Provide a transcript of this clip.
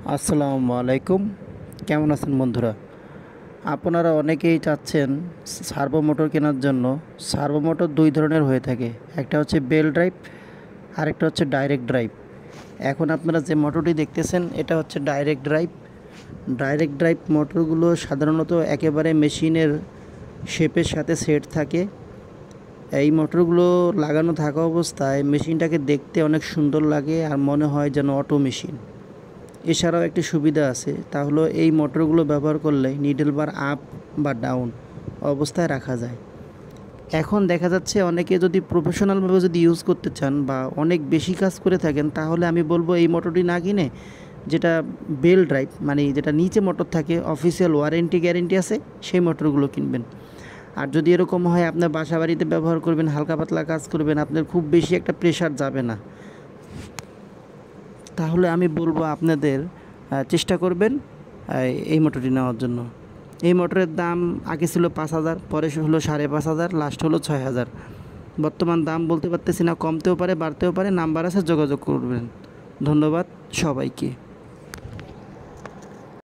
আসসালামু আলাইকুম। কেমন আছেন বন্ধুরা? আপনারা অনেকেই চাচ্ছেন সার্ভো মোটর কেনার জন্য। সার্ভো মোটর দুই ধরনের হয়ে থাকে, একটা হচ্ছে বেল ড্রাইভ, আরেকটা হচ্ছে ডাইরেক্ট ড্রাইভ। এখন আপনারা যে মোটরটি দেখতেছেন এটা হচ্ছে ডাইরেক্ট ড্রাইভ। ডাইরেক্ট ড্রাইভ মোটরগুলো সাধারণত একেবারে মেশিনের শেপের সাথে সেট থাকে। এই মোটরগুলো লাগানো থাকা অবস্থায় মেশিনটাকে দেখতে অনেক সুন্দর লাগে আর মনে হয় যেন অটো মেশিন। এছাড়াও একটি সুবিধা আছে, তা হলো এই মোটরগুলো ব্যবহার করলে নিডল বার আপ বা ডাউন অবস্থায় রাখা যায়। এখন দেখা যাচ্ছে অনেকে যদি প্রফেশনালভাবে যদি ইউজ করতে চান বা অনেক বেশি কাজ করে থাকেন, তাহলে আমি বলবো এই মোটরটি না কিনে যেটা বেল ড্রাইভ মানে যেটা নিচে মোটর থাকে, অফিসিয়াল ওয়ারেন্টি গ্যারেন্টি আছে, সেই মোটরগুলো কিনবেন। আর যদি এরকম হয় আপনার বাসা বাড়িতে ব্যবহার করবেন, হালকা পাতলা কাজ করবেন, আপনার খুব বেশি একটা প্রেশার যাবে না, তাহলে আমি বলবো আপনাদের চেষ্টা করবেন এই মোটরটি নেওয়ার জন্য। এই মোটরের দাম আগে ছিল 5,000, পরে হলো 5,500, লাস্ট হলো 6,000। বর্তমান দাম বলতে পারতেছি না, কমতেও পারে বাড়তেও পারে। নাম্বার আছে, যোগাযোগ করবেন। ধন্যবাদ সবাইকে।